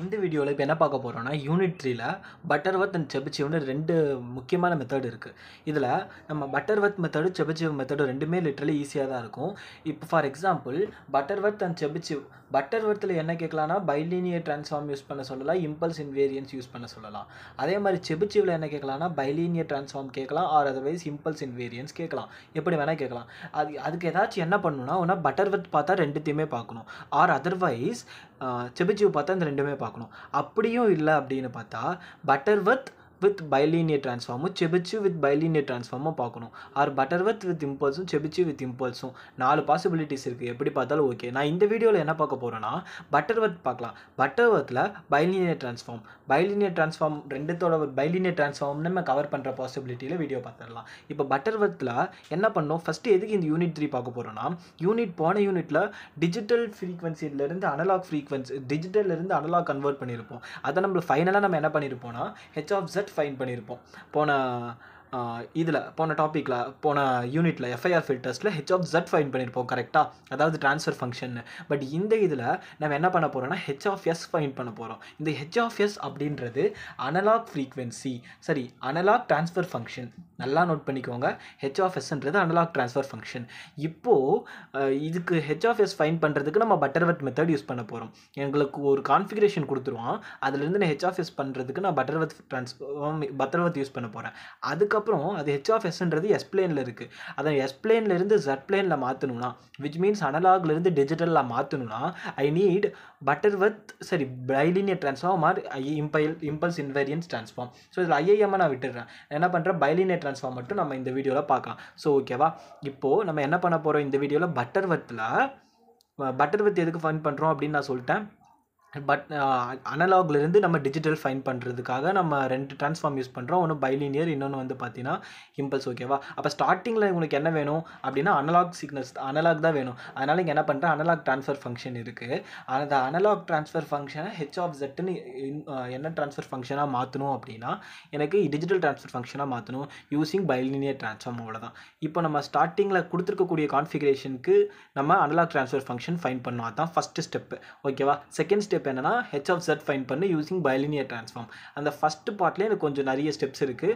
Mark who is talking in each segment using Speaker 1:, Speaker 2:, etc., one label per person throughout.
Speaker 1: இந்த வீடியோவில் இப்போ என்ன பார்க்க போகிறோம்னா யூனிட் 3ல பட்டர்வர்த் அண்ட் செபிச்சிவ்னு ரெண்டு முக்கியமான மெத்தட் இருக்குது. இதில் நம்ம பட்டர்வர்த் மெத்தடு செபிச்சிவ் மெத்தடு ரெண்டுமே லிட்டரலி ஈஸியாக தான் இருக்கும். இப்போ ஃபார் எக்ஸாம்பிள் பட்டர்வர்த் அண்ட் செபிச்சிவ், பட்டர்வர்த்தில் என்ன கேட்கலாம்னா பைலீனியர் ட்ரான்ஸ்ஃபார்ம் யூஸ் பண்ண சொல்லலாம், இம்பல்ஸ் இன்வேரியன்ஸ் யூஸ் பண்ண சொல்லலாம். அதே மாதிரி செபிச்சிவில் என்ன கேட்கலாம்னா பைலீனியர் ட்ரான்ஸ்ஃபார்ம் கேட்கலாம், ஆர் அதர்வைஸ் இம்பல்ஸ் இன்வேரியன்ஸ் கேட்கலாம். எப்படி வேணால் கேட்கலாம். அதுக்கு ஏதாச்சும் என்ன பண்ணணும்னா ஒன்றா பட்டர்வர்த் பார்த்தா ரெண்டுத்தையுமே பார்க்கணும், ஆர் அதர்வைஸ் செபிச்சிவ் பார்த்தா இந்த ரெண்டுமே பார்க்கணும். அப்படியும் இல்லை அப்படின்னு பார்த்தா பட்டர்வர்த் வித் பைலீனியர் ட்ரான்ஸ்ஃபார்மும் செபிச்சிவ் வித் பைலீனியர் ட்ரான்ஸ்ஃபார்மும் பார்க்கணும், ஆர் பட்டர்வர்த் வித் இம்பல்ஸும் செபிச்சிவ் வித் இம்பல்ஸும். 4 பாசிபிலிட்டிஸ் இருக்குது. எப்படி பார்த்தாலும் ஓகே. நான் இந்த வீடியோவில் என்ன பார்க்க போகிறேன்னா பட்டர்வர்த் பார்க்கலாம். பட்டர்வர்த்தில் பைலீனியர் ட்ரான்ஸ்ஃபார்ம் ரெண்டுத்தோட பைலீனியர் ட்ரான்ஸ்ஃபார்ம்னு நம்ம கவர் பண்ணுற பாசிபிலிட்டியில் வீடியோ பார்த்துடலாம். இப்போ பட்டர்வர்த்தில் என்ன பண்ணோம், ஃபஸ்ட்டு எதுக்கு இந்த யூனிட் 3 பார்க்க போகிறோன்னா போன யூனிட்டில் டிஜிட்டல் ஃப்ரீக்வன்சிலேருந்து அனலாக் ஃப்ரீக்வன்சி, டிஜிட்டல்லேருந்து அனலாக் கன்வெர்ட் பண்ணியிருப்போம். அதை நம்ம ஃபைனலாக நம்ம என்ன பண்ணியிருப்போம்னா h(z) ஃபைன் பண்ணியிருப்போம். போன டாப்பிக்கில் போன யூனிட்டில் எஃப்ஐஆர் ஃபில்டர்ஸில் h(z) ஃபைன் பண்ணியிருப்போம் கரெக்டாக, அதாவது ட்ரான்ஸ்ஃபர் ஃபங்க்ஷன். பட் இந்த இதில் நம்ம என்ன பண்ண போகிறோம்னா h(s) ஃபைன் பண்ண போகிறோம். இந்த h(s) அப்படின்றது அனலாக் ஃப்ரீக்வன்சி, சரி அனலாக் ட்ரான்ஸ்ஃபர் ஃபங்க்ஷன். நல்லா நோட் பண்ணிக்கோங்க, h(s)ன்றது அனலாக் ட்ரான்ஸ்ஃபர் ஃபங்க்ஷன். இப்போது இதுக்கு h(s) ஃபைன் பண்ணுறதுக்கு நம்ம பட்டர்வர்த் மெத்தட் யூஸ் பண்ண போகிறோம். எங்களுக்கு ஒரு கான்ஃபிகரேஷன் கொடுத்துருவோம், அதுலேருந்து நான் h(s) பண்ணுறதுக்கு நான் பட்டர்வர்த் யூஸ் பண்ண போகிறேன். அதுக்கப்புறம் அது h(s)ன்றது S பிளேனில் இருக்குது. அதை S பிளேன்லேருந்து Z பிளேனில் மாற்றணும்னா, விச் மீன்ஸ் அனலாக்லேருந்து டிஜிட்டலில் மாற்றணும்னா ஐ நீட் பட்டர்வர்த், சரி bilinear transform or impulse invariance transform. So இதில் ஐஏஎம்மை நான் விட்டுடுறேன். என்ன பண்ணுறேன், பைலீனியர் ட்ரான்ஸ்ஃபார்ம் மட்டும் நம்ம இந்த வீடியோவில் பார்க்கலாம். ஸோ ஓகேவா. இப்போது நம்ம என்ன பண்ண போகிறோம் இந்த வீடியோவில், பட்டர்வர்த் எதுக்கு ஃபைன் பண்ணுறோம் அப்படின்னு நான் சொல்லிட்டேன். அனலாக்லேருந்து நம்ம டிஜிட்டல் ஃபைன் பண்ணுறதுக்காக நம்ம 2 ட்ரான்ஸ்ஃபார்ம் யூஸ் பண்ணுறோம். ஒன்று பைலீனியர், இன்னொன்று வந்து பார்த்தீங்கன்னா இம்பல்ஸ். ஓகேவா. அப்போ ஸ்டார்டிங்கில் உங்களுக்கு என்ன வேணும் அப்படின்னா அனலாக் தான் வேணும். அதனால் இங்கே என்ன பண்ணுறேன், அனலாக் ட்ரான்ஸ்ஃபர் ஃபங்க்ஷன் இருக்குது. அந்த அனலாக் ட்ரான்ஸ்ஃபர் ஃபங்க்ஷனை h(z)ன்னு என்ன ட்ரான்ஸ்ஃபர் ஃபங்க்ஷனாக மாற்றணும் அப்படின்னா எனக்கு டிஜிட்டல் ட்ரான்ஸ்ஃபர் ஃபங்க்ஷனாக மாற்றணும் யூஸிங் பைலீனியர் ட்ரான்ஸ்ஃபார்ம். அவ்வளோதான். இப்போ நம்ம ஸ்டார்டிங்கில் கொடுத்துருக்கக்கூடிய கான்ஃபிகரேஷனுக்கு நம்ம அனலாக் ட்ரான்ஸ்ஃபர் ஃபங்க்ஷன் ஃபைன் பண்ணோம். அதுதான் ஃபஸ்ட்டு ஸ்டெப்பு. ஓகேவா. செகண்ட் ஸ்டெப் என்னன்னா h(z) ஃபைன் பண்ணி யூசிங் பைலினியர் ட்ரான்ஸ்ஃபார்ம். அந்த ஃபஸ்ட் பார்ட்லேயே எனக்கு கொஞ்சம் நிறைய ஸ்டெப்ஸ் இருக்குது,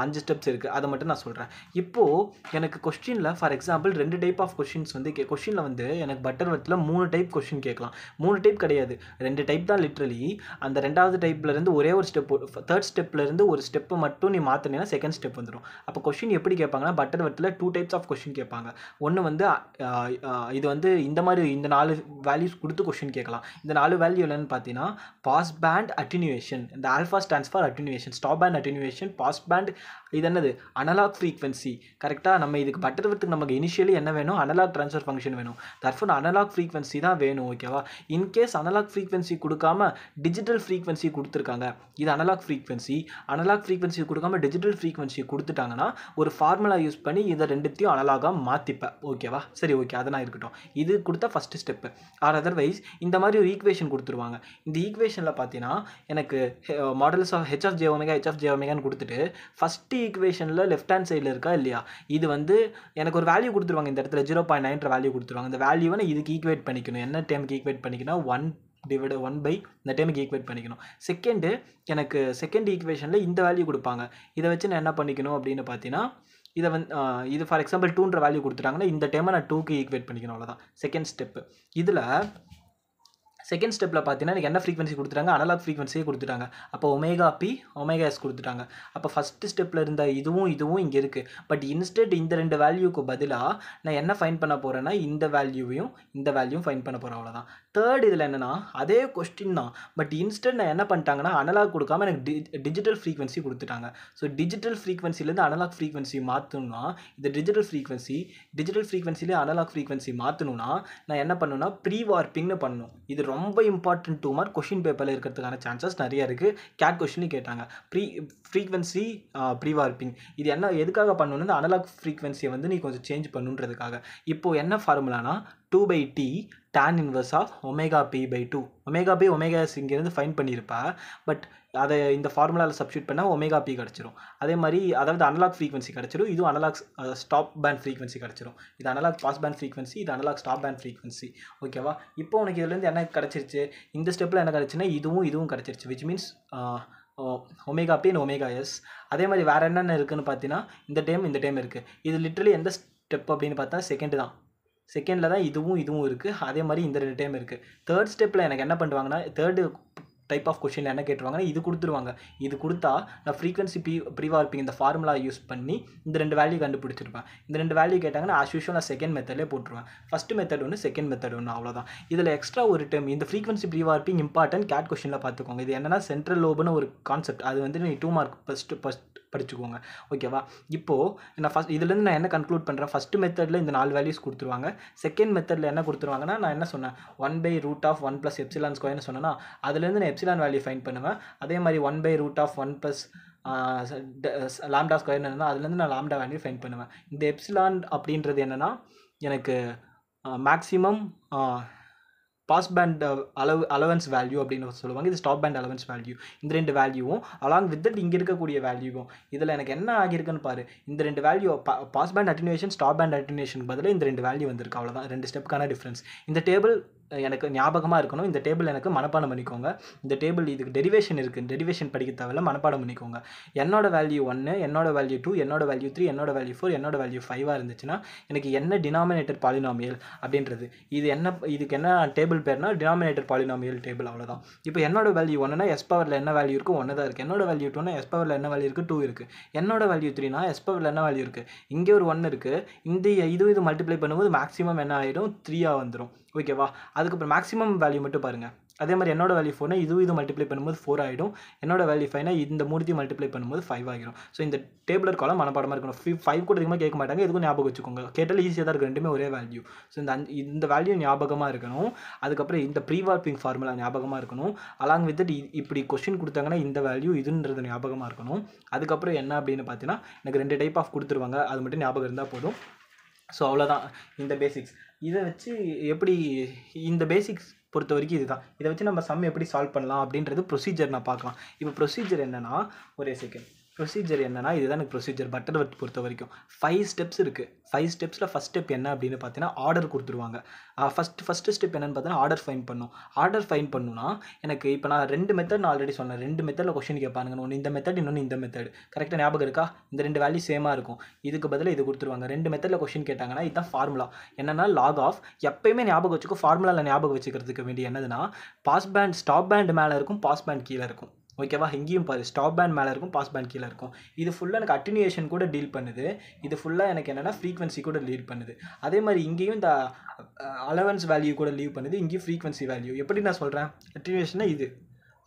Speaker 1: 5 ஸ்டெப்ஸ் இருக்குது. அதை மட்டும் நான் சொல்கிறேன். இப்போது எனக்கு கொஸ்டினில் for example 2 type of questions வந்து கொஸ்டினில் வந்து எனக்கு பட்டர்வர்த்தில் 3 டைப் கொஸ்டின் கேட்கலாம். 3 டைப் கிடையாது, 2 டைப் தான் லிட்ரலி. அந்த 2வது டைப்லேருந்து ஒரே ஒரு ஸ்டெப், 3rd ஸ்டெப்லேருந்து ஒரு ஸ்டெப்பை மட்டும் நீ மாற்றினீங்கன்னா செகண்ட் ஸ்டெப் வந்துடும். அப்போ கொஸ்டின் எப்படி கேட்பாங்கன்னா பட்டர்வர்த்தில் 2 டைப்ஸ் ஆஃப் கொஸ்டின் கேட்பாங்க. ஒன்று வந்து இது வந்து இந்த மாதிரி இந்த 4 வேல்யூஸ் கொடுத்து கொஸ்டின் கேட்கலாம். இந்த 4 வேல்யூ என்னன்னு பார்த்தீங்கன்னா பாஸ் பேண்ட் அட்டினியூவேஷன், இந்த alpha stands for attenuation, stop band attenuation, pass band. இது என்னது, அனலாக் ஃப்ரீக்வன்சி. கரெக்டாக. நம்ம இதுக்கு பட்டர்வர்த்துக்கு நமக்கு இனிஷியலி என்ன வேணும், அனலாக் ட்ரான்ஸ்ஃபர் ஃபங்க்ஷன் வேணும். தர்ஃபோர் அனலாக் ஃப்ரீக்வன்சி தான் வேணும். ஓகேவா. இன்கேஸ் அனலாக் ஃப்ரீக்வன்சி கொடுக்காம டிஜிட்டல் ஃப்ரீக்வன்சி கொடுத்துருக்காங்க, இது அனலாக் ஃப்ரீக்வன்சி கொடுக்காம டிஜிட்டல் ஃப்ரீக்வன்சி கொடுத்துட்டாங்கன்னா ஒரு ஃபார்முலா யூஸ் பண்ணி இதை ரெண்டுத்தையும் அனலாகாக மாற்றிப்பேன். ஓகேவா. சரி ஓகே, அதெல்லாம் இருக்கட்டும். இது கொடுத்தா ஃபஸ்ட்டு ஸ்டெப்பு. ஆர் அதர்வைஸ் இந்த மாதிரி ஒரு ஈக்குவேஷன் கொடுத்துருவாங்க. இந்த ஈக்குவேஷனில் பார்த்தீங்கன்னா எனக்கு மாடல்ஸ் ஆஃப் h(j)ன்னு கொடுத்துட்டு ஃபஸ்ட்டு ஈக்குவேஷனில் லெஃப்ட் ஹேண்ட் சைடில் இருக்கா இல்லையா, இது வந்து எனக்கு ஒரு வேல்யூ கொடுத்துருவாங்க. இந்த இடத்துல 0.9 வேல்யூ கொடுத்துருவாங்க. இந்த வேல்யூவை நான் இதுக்கு ஈக்குவேட் பண்ணிக்கணும். என்ன டைமுக்கு ஈக்குவேட் பண்ணிக்கணும், 1/1 இந்த டைமுக்கு ஈக்குவேட் பண்ணிக்கணும். எனக்கு செகண்ட் ஈக்குவேஷனில் இந்த வேல்யூ கொடுப்பாங்க. இதை வச்சு நான் என்ன பண்ணிக்கணும் அப்படின்னு பார்த்தீங்கன்னா இதை வந்து இது ஃபார் எக்ஸாம்பிள் 2ன்ற வேல்யூ கொடுத்துட்டாங்கன்னா இந்த டைமை நான் 2க்கு ஈக்குவேட் பண்ணிக்கணும். அவ்வளோதான் செகண்ட் ஸ்டெப்பு. இதில் செகண்ட் ஸ்டெப்பில் பார்த்தீங்கன்னா எனக்கு என்ன ஃப்ரீக்வன்சி கொடுத்துட்டாங்க, அனலாக் ஃப்ரீக்வன்சியே கொடுத்துட்டாங்க. அப்போ ωp ωs கொடுத்துட்டாங்க. அப்போ ஃபஸ்ட்டு ஸ்டெப்பில் இருந்த இதுவும் இங்கே இருக்குது. பட் இன்ஸ்டெட் இந்த 2 வேல்யூக்கு பதிலாக நான் என்ன ஃபைன் பண்ண போகிறேன்னா இந்த வேல்யூவும் ஃபைன் பண்ண போகிறேன். அவ்வளோதான். தேர்ட் இதில் என்னென்னா அதே கொஸ்டின் தான், பட் இன்ஸ்டெட் நான் என்ன பண்ணிட்டாங்கன்னா அனலாக் கொடுக்காம எனக்கு டிஜிட்டல் ஃப்ரீக்வன்சி கொடுத்துட்டாங்க. ஸோ டிஜிட்டல் ஃப்ரீக்வன்சிலேருந்து அனலாக் ஃப்ரீக்வன்சி மாற்றணும்னா இந்த டிஜிட்டல் ஃப்ரீக்வன்சிலே அனலாக் ஃப்ரீக்வன்சி மாற்றணும்னா நான் என்ன பண்ணணும்னா ப்ரீ வார்ப்பிங்னு பண்ணணும். இது ரொம்ப இம்பார்ட்டன்ட் 2 மார்க் கொஷின் பேப்பரில் இருக்கிறதுக்கான சான்சஸ் நிறைய இருக்குது. கேட் கொஷினும் கேட்டாங்க. ஃப்ரீக்வன்சி ப்ரீ வார்ப்பிங் இது எதுக்காக பண்ணணும்னா இந்த அனலாக் ஃப்ரீக்வன்சியை வந்து நீ கொஞ்சம் சேஞ்ச் பண்ணுன்றதுக்காக. இப்போது என்ன ஃபார்முலானா 2/t tan inverse of omega P pi 2. Omega P omega S இங்கேருந்து ஃபைன் பண்ணியிருப்பா, பட் அதை இந்த ஃபார்முலாவில் சப்ஸ்டியூட் பண்ணால் ஒமேகா பி கிடச்சிரும். அதே மாதிரி அதாவது அனலாக் ஃப்ரீக்வன்சி கிடச்சிரும், இதுவும் அனலாக் ஸ்டாப் பேண்ட் ஃப்ரீக்வன்சி கிடச்சிரும். இது அனலாக் பாஸ் பேண்ட் ஃப்ரீக்வன்சி, இது அனலாக் ஸ்டாப் பேண்ட் ஃப்ரீக்வன்சி. ஓகேவா? இப்போ உனக்கு இதுலேருந்து என்ன கிடச்சிருச்சு, இந்த ஸ்டெப்பில் என்ன கிடச்சுன்னா இதுவும் கிடச்சிருச்சு, which means omega P and omega S. அதே மாதிரி வேறு என்னென்ன இருக்குதுன்னு பார்த்தீங்கன்னா இந்த டைம் இருக்குது. இது லிட்டரலி எந்த ஸ்டெப் அப்படின்னு பார்த்தா செகண்ட் தான். செகண்டில் தான் இதுவும் இருக்குது. அதே மாதிரி இந்த 2 டைம் இருக்குது. தேர்ட் ஸ்டெப்பில் எனக்கு என்ன பண்ணுவாங்கன்னா, தேர்டு டைப் ஆஃப் கொஷினில் என்ன கேட்டுருவாங்கன்னா இது கொடுத்துருவாங்க. இது கொடுத்தா நான் ஃப்ரீக்வன்சி ப்ரீவார்பிங் இந்த ஃபார்முலா யூஸ் பண்ணி இந்த 2 வேல்யூ கண்டுபிடிச்சிருப்பேன். இந்த 2 வேல்யூ கேட்டாங்கன்னா ஆஸ் யூஷுவல் நான் செகண்ட் மெத்தட்லேயே போட்டுருவேன். ஃபஸ்ட் மெத்தட் ஒன்று, செகண்ட் மெத்தட் ஒன்று, அவ்வளோதான். இதில் எக்ஸ்ட்ரா ஒரு டைம் இந்த ஃப்ரீக்வன்சி ப்ரீவார்பிங் இம்பார்ட்டன்ட் கேட் கொஷினில் பார்த்துக்கோங்க. இது என்னன்னா சென்ட்ரல் லோபுன்னு ஒரு கான்செப்ட். அது வந்து நீ 2 மார்க் ஃபஸ்ட்டு படிச்சுக்கோங்க. ஓகேவா? இப்போது நான் இதுலேருந்து நான் என்ன கன்க்ளூட் பண்ணுறேன், ஃபஸ்ட்டு மெத்தடில் இந்த 4 வேல்யூஸ் கொடுத்துருவாங்க. செகண்ட் மெத்தடில் என்ன கொடுத்துருவாங்கன்னா, நான் என்ன சொன்னேன், 1/√1 + ε² சொன்னேன்னா அதுலேருந்து நான் எப்சிலான் வேல்யூ ஃபைன் பண்ணுவேன். அதே மாதிரி 1/√1 + λ² என்னன்னா அதுலேருந்து நான் லாம்டா வேல்யூ ஃபைன் பண்ணுவேன். இந்த எப்சிலான் அப்படின்றது என்னென்னா எனக்கு maximum pass band allowance value அப்படின்னு சொல்லுவாங்க. இது ஸ்டாப் பேண்ட் அலவன்ஸ் வேல்யூ. இந்த 2 வேல்யூவும் அலாங் வித் தட் இங்கே இருக்கக்கூடிய வேல்யூவும் இதில் எனக்கு என்ன ஆகியிருக்குன்னு பாரு. இந்த 2 value pass band attenuation stop band attenuation பதில் இந்த 2 வேல்யூ வந்திருக்கு. அவ்வளோதான் 2 ஸ்டெப்புக்கான டிஃப்ரென்ஸ். இந்த டேபிள் எனக்கு ஞாபகமாக இருக்கணும். இந்த டேபிள் எனக்கு மனப்பாடம் பண்ணிக்கோங்க. இந்த டேபிள் இதுக்கு டெரிவேஷன் இருக்குது, டெரிவேஷன் படிக்க தேவையில்ல, மனப்பாடம் பண்ணிக்கோங்க. என்னோட வேல்யூ 1, என்னோட வேல்யூ 2, என்னோட வேல்யூ 3, என்னோட வேல்யூ 4, என்னோட வேல்யூ 5 இருந்துச்சுன்னா எனக்கு என்ன டினாமினேட்டர் பாலினாமியல் அப்படின்றது. இதுக்கு என்ன டேபிள் பேர்னா டினாமினேட்டர் பாலினாமியல் டேபிள். அவ்வளோதான். இப்போ என்னோட வேல்யூ 1னா எஸ் பவரில் என்ன வேல்யூ இருக்குது, 1 தான் இருக்குது. என்னோட வேல்யூ 2னா எஸ் பவரில் என்ன வேல்யூ இருக்குது, 2 இருக்குது. என்னோட வேல்யூ 3னா எஸ் பவரில் என்ன வேல்யூ இருக்குது, இங்கே ஒரு 1 இருக்குது. இது மல்டிப்ளை பண்ணும்போது மேக்ஸிமம் என்ன ஆகிடும், 3 வந்துடும். ஓகேவா? அதுக்கப்புறம் மேக்ஸிமம் வேல்யூ மட்டும் பாருங்கள். அதே மாதிரி என்னோட வேல்யூ 4னா இது மல்டிப்ளை பண்ணும்போது 4 ஆகிடும். என்னோட வேல்யூ 5னா இந்த மூணுத்தையும் மல்டிப்ளை பண்ணும்போது 5 ஆகிடும். ஸோ இந்த டேபிளர் காலம் மனப்பாடமாக இருக்கணும். 5 கூட அதிகமாக கேட்க மாட்டாங்க, எதுக்கும் ஞாபகம் வச்சுக்கோங்க. கேட்டாலும் ஈஸியாக தான் இருக்குது, ரெண்டுமே ஒரே வேல்யூ. ஸோ இந்த வேல்யூ ஞாபகமாக இருக்கணும். அதுக்கப்புறம் இந்த ப்ரீவார்பிங் ஃபார்முலா ஞாபகமாக இருக்கணும். அலாங் வித் இப்படி கொஸ்டின் கொடுத்தாங்கன்னா இந்த வேல்யூ இதுன்றது ஞாபகமாக இருக்கணும். அதுக்கப்புறம் என்ன அப்படின்னு பார்த்தீங்கன்னா எனக்கு 2 டைப் ஆஃப் கொடுத்துருவாங்க, அது மட்டும் ஞாபகம் இருந்தால் போதும். ஸோ அவ்வளோதான் இந்த பேசிக்ஸ். இதை வச்சு எப்படி இந்த பேசிக்ஸ் பொறுத்த வரைக்கும் இதுதான். இதை வச்சு நம்ம சம் எப்படி சால்வ் பண்ணலாம் அப்படின்றது ப்ரொசீஜர் நான் பார்க்கலாம். இப்போ ப்ரொசீஜர் என்னென்னா, ஒரே செகண்ட், ப்ரொசீஜர் என்னென்னா இதுதான் எனக்கு ப்ரொசீஜர். பட்டர்வர்த் பொறுத்த வரைக்கும் 5 ஸ்டெப்ஸ் இருக்குது. 5 ஸ்டெப்ஸில் ஃபஸ்ட் ஸ்டெப் என்ன அப்படின்னு பார்த்தீங்கன்னா ஆர்டர் கொடுத்துருவாங்க. ஃபஸ்ட்டு ஸ்டெப் என்னென்னு பார்த்தீங்கன்னா ஆர்டர் ஃபைன் பண்ணும். ஆர்டர் ஃபைன் பண்ணுன்னா எனக்கு இப்போ நான் 2 மெத்தட் நான் ஆல்ரெடி சொன்னேன். 2 மெத்தடில் கொஸ்டின் கேட்பானுங்க. ஒன்று இந்த மெத்தட், இன்னொன்று இந்த மெத்தட். கரெக்டாக ஞாபகம் இருக்கா? இந்த 2 வேல்யூ சேமாக இருக்கும். இதுக்கு பதிலாக இது கொடுத்துருவாங்க. 2 மெத்தடில் கொஸ்டின் கேட்டாங்கன்னா இதுதான் ஃபார்முலா. என்னென்னா லாக் ஆஃப். எப்பயுமே ஞாபகம் வச்சுக்கோ, ஃபார்முலாவில் ஞாபகம் வச்சுக்கிறதுக்கு வேண்டிய என்னதுன்னா பாஸ் பேண்ட் ஸ்டாப் பேண்ட் மேலே இருக்கும், பாஸ் பேண்ட் கீழே இருக்கும். ஓகேவா? இங்கேயும் பாரு, ஸ்டாப் பேண்ட் மேலே இருக்கும், பாஸ் பேண்ட் கீழே இருக்கும். இது ஃபுல்லாக எனக்கு அட்டினியூஷன் கூட டீல் பண்ணுது. இது ஃபுல்லாக எனக்கு என்னென்னா ஃப்ரீக்வன்சி கூட லீட் பண்ணுது. அதே மாதிரி இங்கேயும் இந்த அலவன்ஸ் வேல்யூ கூட லீவ் பண்ணுது. இங்கேயும் ஃப்ரீக்வன்சி வேல்யூ. எப்படி நான் சொல்கிறேன், அட்டினியூஷன்னா இது.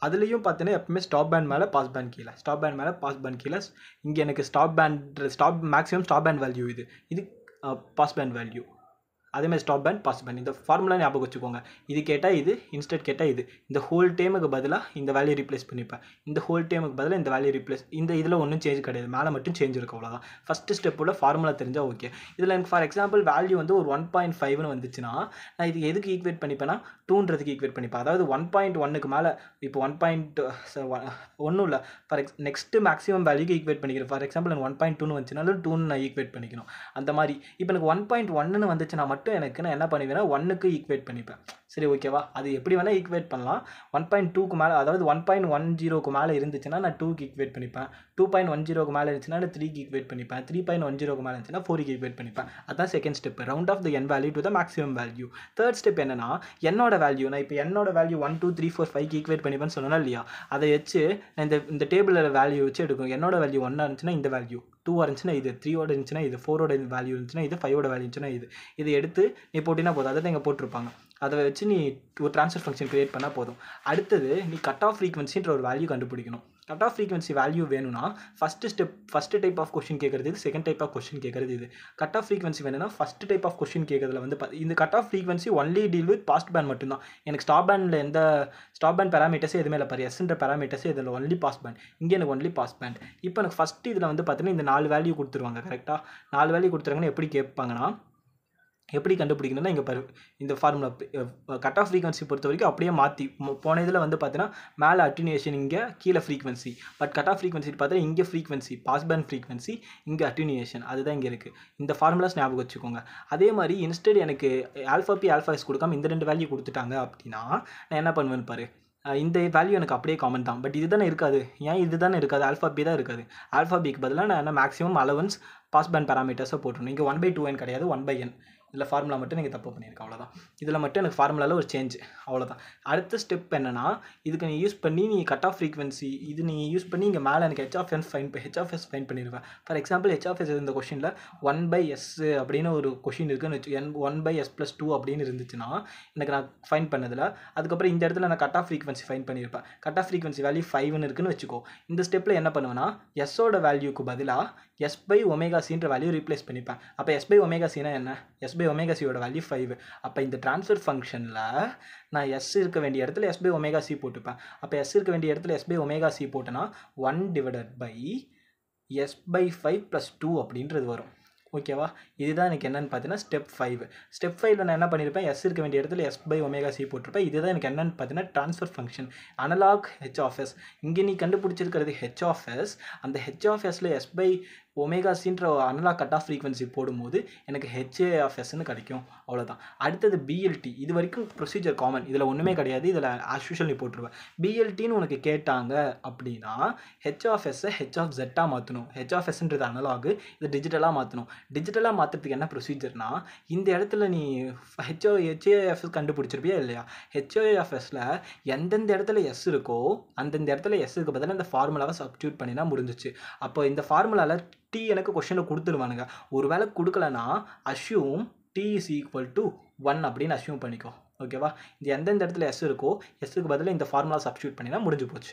Speaker 1: அதுலேயும் பார்த்தீங்கன்னா எப்பவுமே ஸ்டாப் பேண்ட் மேலே பாஸ் பேண்ட் கீழே, ஸ்டாப் பேண்ட் மேலே பாஸ் பேண்ட் கீழே. இங்கே எனக்கு மேக்ஸிமம் ஸ்டாப் பேண்ட் வேல்யூ இது பாஸ் பேண்ட் வேல்யூ. அதேமாதிரி ஸ்டாப் பேண்ட், பாஸ் பேண்ட். இந்த ஃபார்முலா ஞாபகம் வச்சுக்கோங்க. இது கேட்டால் இது, இன்ஸ்டன்ட் கேட்டால் இது. இந்த ஹோல் டைமுக்கு பதிலாக இந்த வேல்யூ ரீப்ளேஸ் பண்ணிப்பேன். இந்த ஹோல் டைமுக்கு பதிலாக இந்த வேல்யூ ரீப்ளேஸ். இதில் ஒன்றும் சேஞ்ச் கிடையாது, மேலே மட்டும் சேஞ்ச் இருக்கும், அவ்வளோதான். ஃபஸ்ட்டு ஸ்டெப்போட ஃபார்முலா தெரிஞ்சால் ஓகே. இதில் எனக்கு ஃபார் எக்ஸாம்பிள் வேல்யூ வந்து ஒரு 1.5ன்னு வந்துச்சுன்னா நான் இது எதுக்கு ஈக்குவேட் பண்ணிப்பேன்னா 2ன்றதுக்கு ஈக்குவேட் பண்ணிப்பேன். அதாவது 1.1க்கு மேலே இப்போ 1.1 இல்லை நெக்ஸ்ட்டு மேக்ஸிமம் வேல்யூக்கு ஈக்குவேட் பண்ணிக்கிறேன். ஃபார் எக்ஸாம்பிள் எனக்கு 1.2ன்னு வந்துச்சுனாலும் 2ன்னு நான் ஈக்குவேட் பண்ணிக்கணும். அந்த மாதிரி இப்போ எனக்கு 1.1ன்னு வந்துச்சுன்னா மட்டும் எனக்கு நான் என்ன பண்ணுவேன்னா 1க்கு ஈக்குவேட் பண்ணிப்பேன். சரி, ஓகேவா? அது எப்படி வேணால் ஈக்குவேட் பண்ணலாம். 1.2க்கு மேலே, அதாவது 1.10க்கு மேலே இருந்துச்சுன்னா நான் 2க்கு ஈக்குவேட் பண்ணிப்பேன். 2.10க்கு மேலே இருந்துச்சுன்னா நான் 3க்கு ஈக்குவேட் பண்ணிப்பேன். 3.10க்கு மேலே இருந்துச்சுன்னா 4க்கு ஈக்குவேட் பண்ணிப்பேன். அதுதான் second step, round off the n value to the maximum value. Third step என்னன்னா என்னோட வேல்யூ, நான் இப்போ என்னோட வேல்யூ 1 2 3 4 5க்கு ஈக்குவேட் பண்ணிப்பேன்னு சொன்னா இல்லையா, அதை வச்சு நான் இந்த டேபிளில் வேல்யூ வச்சு எடுக்கும். என்னோட வேல்யூ 1 இருந்துச்சுன்னா இந்த வேல்யூ, 2 இருந்துச்சுன்னா இது, 3 இருந்துச்சுன்னா இது, 4 வேல்யூ இருந்துச்சுன்னா இது, 5 வேல்யூ இருந்துச்சுன்னா இது. இதை எடுத்து நீ போட்டினா போதும். அதை தான் இங்கே போட்டிருப்பாங்க. அதை வச்சு நீ ஒரு ட்ரான்ஸ்ஃபர் ஃபங்க்ஷன் க்ரியேட் பண்ணால் போதும். அடுத்தது நீ கட் ஆஃப் ஃப்ரீக்வன்சின்ற ஒரு வேல்யூ கண்டுபிடிக்கணும். கட் ஆஃப் ஃப்ரீக்வன்சி வேல்யூ வேணும்னா ஃபஸ்ட்டு டைப் ஆஃப் கொஸ்டின் கேட்குறது இது, செகண்ட் டைப் ஆஃப் கொஸ்டின் கேட்குறது இது. கட் ஆஃப் ஃப்ரீக்வன்சி வேணும்னா ஃபஸ்ட் டைப் ஆஃப் கொஸ்டின் கேட்குறதுல வந்து இந்த cut off frequency only deal with pass band மட்டும்தான். எனக்கு ஸ்டாப் பேண்டில் எந்த ஸ்டாப் பேண்ட் பேராமீட்டர்ஸே எதுவுமே இல்லை பாரு, எஸ்ன்ற பேராமீட்டர்ஸே இதில் ஒன்லி பாஸ் பேண்ட். இங்கே எனக்கு ஒன்லி பாஸ் பேண்ட். இப்போ எனக்கு ஃபஸ்ட்டு இதில் வந்து பார்த்தீங்கன்னா இந்த 4 வேல்யூ கொடுத்துருவாங்க. கரெக்டாக 4 வேல்யூ கொடுத்துருவாங்கன்னு எப்படி கேட்பாங்கன்னா எப்படி கண்டுபிடிக்கணும்னா இங்கே பாரு, இந்த ஃபார்முலா கட் ஆஃப் ஃப்ரீக்வன்சி பொறுத்த வரைக்கும் அப்படியே மாற்றி போன இதில் வந்து பார்த்தீங்கன்னா மேலே அட்டினியூஷன், இங்கே கீழே frequency. But cut off frequency பார்த்தா இங்கே ஃப்ரீக்வன்சி பாஸ் பேண்ட் ஃப்ரீக்வன்சி, இங்கே அட்டினியூஷன், அதுதான் இங்கே இருக்குது. இந்த ஃபார்முலாஸ் ஞாபகம் வச்சுக்கோங்க. அதே மாதிரி இன்ஸ்டெட் எனக்கு ஆல்ஃபா பி ஆல்ஃபா எஸ் கொடுக்காம இந்த 2 வேல்யூ கொடுத்துட்டாங்க அப்படின்னா நான் என்ன பண்ணுவேன்னு பாரு. இந்த வேல்யூ எனக்கு அப்படியே காமன் தான். பட் இது தானே இருக்காது. ஏன் இது தானே இருக்காது? ஆல்ஃபா பி தான் இருக்காது. ஆல்ஃபா பிக்கு பதிலாக நான் என்ன மேக்ஸிமம் அலவன்ஸ் பாஸ் பேண்ட் பேராமீட்டர்ஸை போட்டுருணும். இங்கே 1/2n கிடையாது, 1/n. இதில் ஃபார்முலா மட்டும் நீங்கள் தப்பு பண்ணியிருக்கேன், அவ்வளோதான். இதில் மட்டும் எனக்கு ஃபார்முலாவில் ஒரு சேஞ்ச், அவ்வளோதான். அடுத்த ஸ்டெப் என்னென்னா, இதுக்கு நீ யூஸ் பண்ணி நீ கட் ஆஃப் ஃப்ரீக்வன்சி இது நீ யூஸ் பண்ணி இங்கே மேலே எனக்கு ஹெச்ஆஃப்எஸ் ஃபைன் பண்ணிடுவேன். ஃபார் எக்ஸாம்பிள் ஹெச்ஆஃப்எஸ் இந்த கொஷனில் 1/s அப்படின்னு ஒரு கொஷின் இருக்குன்னு வச்சு 1/s+2 அப்படின்னு இருந்துச்சுன்னா எனக்கு நான் ஃபைன் பண்ணதில் அதுக்கப்புறம் இந்த இடத்துல நான் கட் ஆஃப் ஃப்ரீக்வன்சி ஃபைன் பண்ணியிருப்பேன். கட் ஆஃப் ஃப்ரீக்வன்சி வேல்யூ 5ன்னு இருக்குன்னு வச்சுக்கோ. இந்த ஸ்டெப்பில் என்ன பண்ணுவேன்னா எஸ்ஸோட வேல்யூக்கு பதிலாக s/ωcன்ற வேல்யூ ரீப்ளேஸ் பண்ணிப்பேன். அப்போ s/ωcனா என்ன? s/ωcயோட வேல்யூ 5. அப்போ இந்த ட்ரான்ஸ்ஃபர் ஃபங்க்ஷனில் நான் s இருக்க வேண்டிய இடத்துல s/ωc போட்டுப்பேன். அப்போ s இருக்க வேண்டிய இடத்துல s/ωc போட்டேன்னா 1/s/5+2 அப்படின்றது வரும். ஓகேவா? இதுதான் எனக்கு என்னென்னு பார்த்தீங்கன்னா ஸ்டெப் 5. ஸ்டெப் 5ல் நான் என்ன பண்ணியிருப்பேன், s இருக்க வேண்டிய இடத்துல s/ωc போட்டிருப்பேன். இதுதான் எனக்கு என்னென்னு பார்த்தீங்கன்னா ட்ரான்ஸ்ஃபர் ஃபங்க்ஷன் அனலாக் ஹெச்ஆஃப்எஸ். இங்கே நீ கண்டுபிடிச்சிருக்கிறது ஹெச்ஆஃப்எஸ். அந்த ஹெச்ஆஃப்எஸில் s/ωcன்ற அனலாக் கட் ஆஃப் ஃப்ரீக்வன்சி போடும்போது எனக்கு ஹெச்ஏஎஃப்எஸ்ன்னு கிடைக்கும், அவ்வளோதான். அடுத்தது பிஎல்டி. இது வரைக்கும் ப்ரொசீஜர் காமன், இதில் ஒன்றுமே கிடையாது. இதில் ஆஸ் யூஷுவல் நீ போட்டுருவேன். பிஎல்டின்னு உனக்கு கேட்டாங்க அப்படின்னா ஹெச்ஆஃப்எஸ்ஸை ஹெச்ஆஃப்ஜெட்டாக மாற்றணும். ஹெச்ஆஃப்எஸ்ன்றது அனலாகு, இது டிஜிட்டலாக மாற்றணும். டிஜிட்டலாக மாற்றுறதுக்கு என்ன ப்ரொசீஜர்னா, இந்த இடத்துல நீ ஹெச்ஏஎஃப்எஸ் கண்டுபிடிச்சிருப்பியா இல்லையா? ஹெச்ஏஎஃப்எஸில் எந்தெந்த இடத்துல எஸ் இருக்கோ அந்தந்த இடத்துல எஸ் இருக்க பதிலாக இந்த ஃபார்முலாவை சப்ஸ்டியூட் பண்ணினா முடிஞ்சிச்சு. அப்போ இந்த ஃபார்முலாவில் டி எனக்கு கொஸ்டினில் கொடுத்துருவானுங்க. ஒரு வேளை கொடுக்கலன்னா அஷ்யூம் t = 1 அப்படின்னு அஷ்யூம் பண்ணிக்கோ. ஓகேவா? இது எந்தெந்த இடத்துல எஸ் இருக்கோ எஸ்ஸுக்கு பதிலாக இந்த ஃபார்முலா சப்ஸ்டியூட் பண்ணினா முடிஞ்சு போச்சு.